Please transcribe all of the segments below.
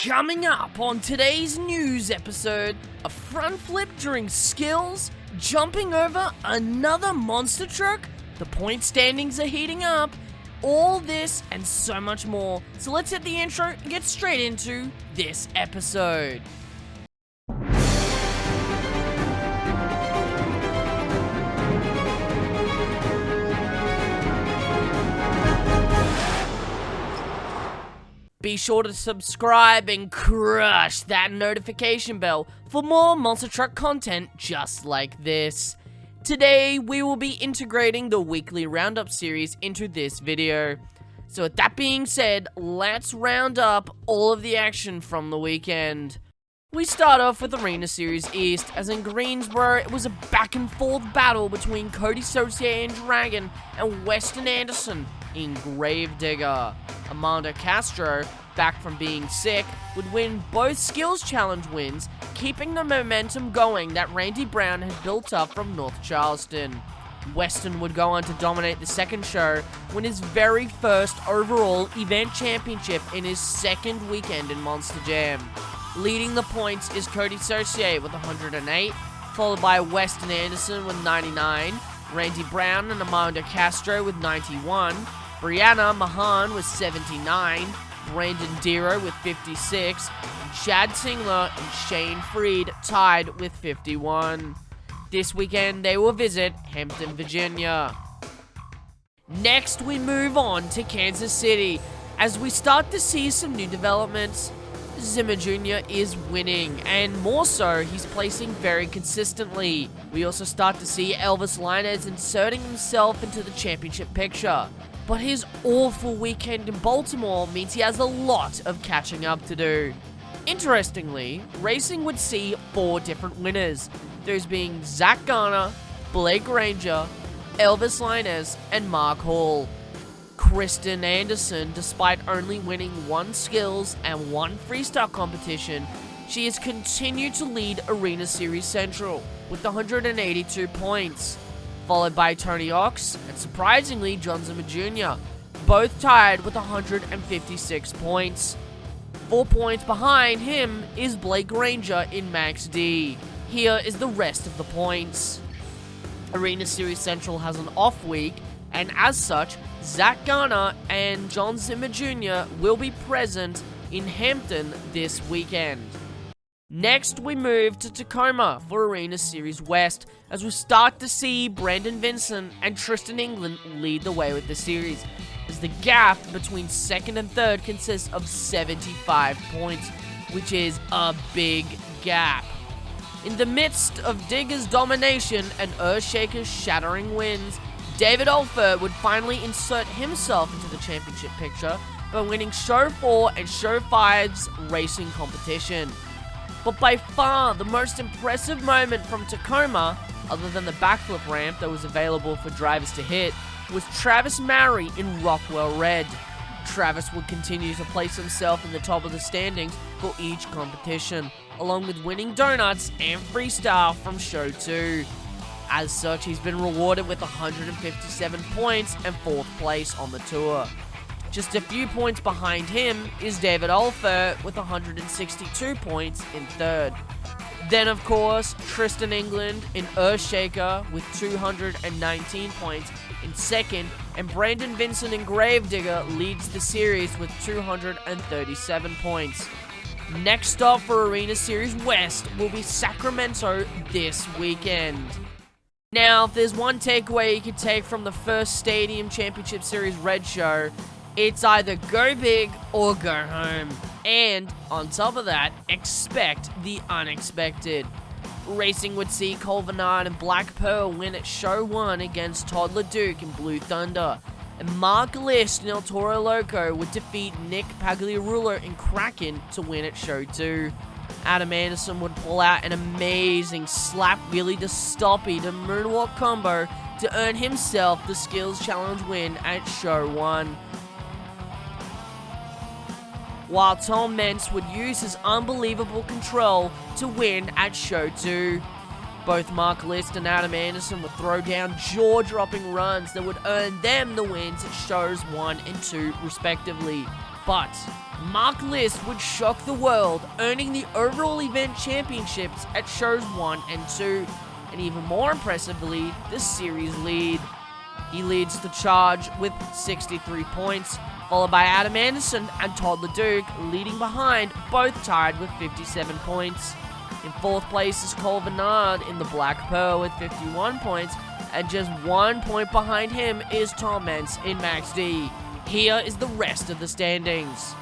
Coming up on today's news episode, a front flip during skills, jumping over another monster truck, the point standings are heating up, all this and so much more. So let's hit the intro and get straight into this episode. Be sure to subscribe and crush that notification bell for more monster truck content just like this. Today, we will be integrating the weekly roundup series into this video. So with that being said, let's round up all of the action from the weekend. We start off with Arena Series East, as in Greensboro, it was a back and forth battle between Cody Saucier and Dragon and Weston Anderson in Gravedigger. Amanda Castro, back from being sick, would win both skills challenge wins, keeping the momentum going that Randy Brown had built up from North Charleston. Weston would go on to dominate the second show, win his very first overall event championship in his second weekend in Monster Jam. Leading the points is Cody Saucier with 108, followed by Weston Anderson with 99, Randy Brown and Amanda Castro with 91, Brianna Mahan with 79, Brandon Dero with 56, and Chad Singler and Shane Freed tied with 51. This weekend, they will visit Hampton, Virginia. Next, we move on to Kansas City, as we start to see some new developments. Zimmer Jr. is winning, and more so, he's placing very consistently. We also start to see Elvis Linez inserting himself into the championship picture. But his awful weekend in Baltimore means he has a lot of catching up to do. Interestingly, racing would see 4 different winners, those being Zach Garner, Blake Granger, Elvis Linez, and Mark Hall. Kristen Anderson, despite only winning 1 skills and 1 freestyle competition, she has continued to lead Arena Series Central with 182 points, followed by Tony Ox and surprisingly John Zimmer Jr., both tied with 156 points. 4 points behind him is Blake Granger in Max D. Here is the rest of the points. Arena Series Central has an off week, and as such, Zach Garner and John Zimmer Jr. will be present in Hampton this weekend. Next, we move to Tacoma for Arena Series West, as we start to see Brandon Vincent and Tristan England lead the way with the series, as the gap between second and third consists of 75 points, which is a big gap. In the midst of Digger's domination and Earthshaker's shattering wins, David Alford would finally insert himself into the championship picture by winning Show 4 and Show 5's racing competition. But by far the most impressive moment from Tacoma, other than the backflip ramp that was available for drivers to hit, was Travis Mowry in Rockwell Red. Travis would continue to place himself in the top of the standings for each competition, along with winning donuts and freestyle from Show 2. As such, he's been rewarded with 157 points and 4th place on the tour. Just a few points behind him is David Alford with 162 points in 3rd. Then, of course, Tristan England in Earthshaker with 219 points in 2nd, and Brandon Vincent in Gravedigger leads the series with 237 points. Next up for Arena Series West will be Sacramento this weekend. Now, if there's one takeaway you can take from the first Stadium Championship Series Red Show, it's either go big or go home. And, on top of that, expect the unexpected. Racing would see Cole Vernard and Black Pearl win at Show 1 against Todd LeDuc and Blue Thunder. And Mark List and El Toro Loco would defeat Nick Pagliarulo and Kraken to win at Show 2. Adam Anderson would pull out an amazing slap wheelie to stoppie to moonwalk combo to earn himself the Skills Challenge win at Show 1. While Tom Mentz would use his unbelievable control to win at Show 2. Both Mark List and Adam Anderson would throw down jaw-dropping runs that would earn them the wins at Shows 1 and 2 respectively. But Mark List would shock the world, earning the overall event championships at shows 1 and 2, and even more impressively, the series lead. He leads the charge with 63 points, followed by Adam Anderson and Todd LeDuc, leading behind, both tied with 57 points. In 4th place is Cole Bernard in the Black Pearl with 51 points, and just 1 point behind him is Tom Mentz in Max D. Here is the rest of the standings.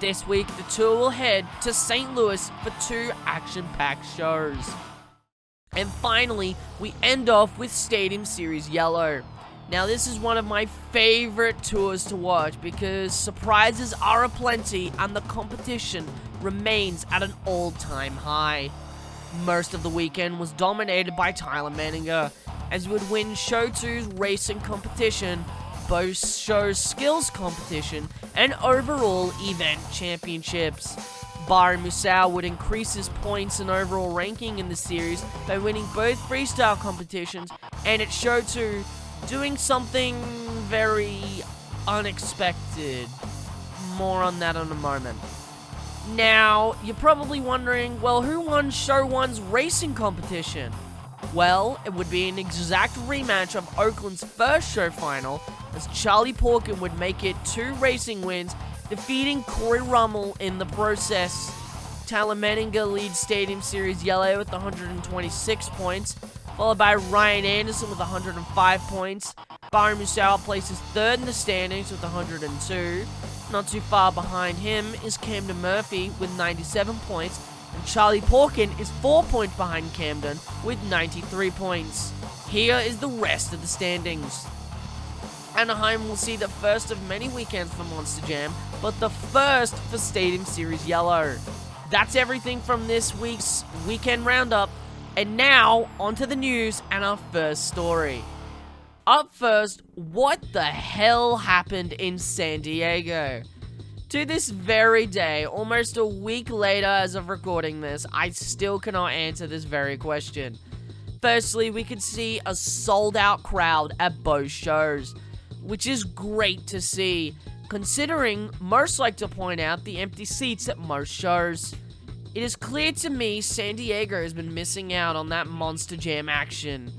This week, the tour will head to St. Louis for 2 action-packed shows. And finally, we end off with Stadium Series Yellow. Now, this is one of my favorite tours to watch because surprises are aplenty and the competition remains at an all-time high. Most of the weekend was dominated by Tyler Menninger, as he would win Show 2's racing competition, both shows skills competition, and overall event championships. Byron Musau would increase his points and overall ranking in the series by winning both freestyle competitions and at Show 2 doing something very unexpected. More on that in a moment. Now, you're probably wondering, well, who won Show 1's racing competition? Well, it would be an exact rematch of Oakland's first show final, as Charlie Porkin would make it 2 racing wins, defeating Corey Rummel in the process. Tyler Menninger leads Stadium Series Yellow with 126 points, followed by Ryan Anderson with 105 points. Byron Musau places 3rd in the standings with 102. Not too far behind him is Camden Murphy with 97 points, and Charlie Porkin is 4 points behind Camden with 93 points. Here is the rest of the standings. Anaheim will see the first of many weekends for Monster Jam, but the first for Stadium Series Yellow. That's everything from this week's weekend roundup, and now onto the news and our first story. Up first, what the hell happened in San Diego? To this very day, almost a week later as of recording this, I still cannot answer this very question. Firstly, we could see a sold-out crowd at both shows, which is great to see, considering most like to point out the empty seats at most shows. It is clear to me San Diego has been missing out on that Monster Jam action,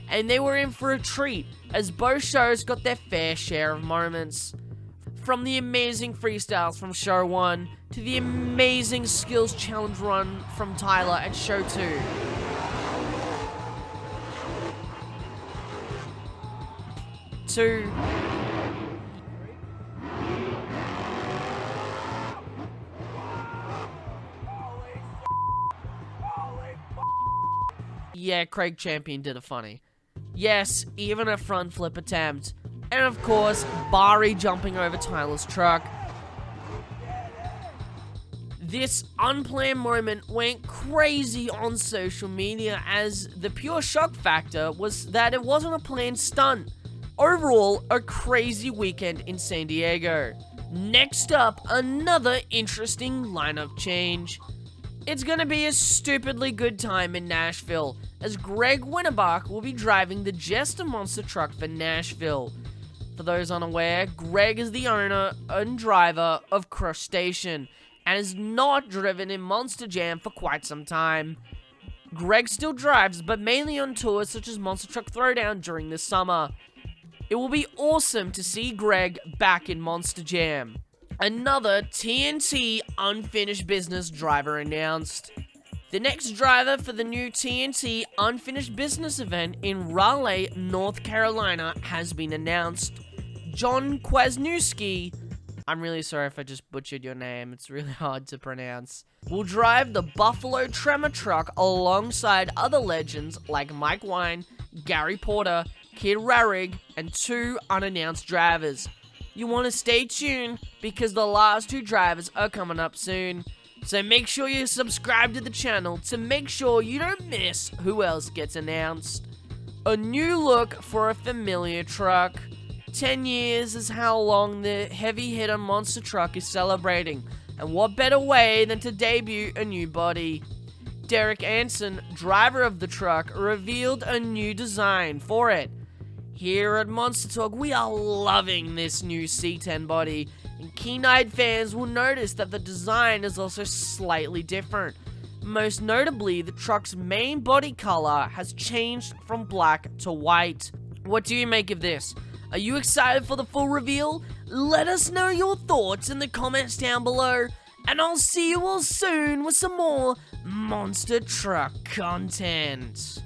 and they were in for a treat, as both shows got their fair share of moments. From the amazing freestyles from Show 1, to the amazing skills challenge run from Tyler at Show 2. Yeah, Craig Champion did a funny. Yes, even a front flip attempt. And of course, Bari jumping over Tyler's truck. This unplanned moment went crazy on social media, as the pure shock factor was that it wasn't a planned stunt. Overall, a crazy weekend in San Diego. Next up, another interesting lineup change. It's gonna be a stupidly good time in Nashville, as Greg Winnerbach will be driving the Jester Monster truck for Nashville. For those unaware, Greg is the owner and driver of Crush Station, and has not driven in Monster Jam for quite some time. Greg still drives, but mainly on tours such as Monster Truck Throwdown during the summer. It will be awesome to see Greg back in Monster Jam. Another TNT Unfinished Business driver announced. The next driver for the new TNT Unfinished Business event in Raleigh, North Carolina has been announced. John Kwasniewski, I'm really sorry if I just butchered your name, it's really hard to pronounce, will drive the Buffalo Tremor truck alongside other legends like Mike Wine, Gary Porter, Kid Rarig, and 2 unannounced drivers. You want to stay tuned because the last 2 drivers are coming up soon. So make sure you subscribe to the channel to make sure you don't miss who else gets announced. A new look for a familiar truck. 10 years is how long the heavy hitter monster truck is celebrating, and what better way than to debut a new body. Derek Anson, driver of the truck, revealed a new design for it. Here at MonsterTalk, we are loving this new C10 body. And keen-eyed fans will notice that the design is also slightly different. Most notably, the truck's main body color has changed from black to white. What do you make of this? Are you excited for the full reveal? Let us know your thoughts in the comments down below, and I'll see you all soon with some more Monster Truck content.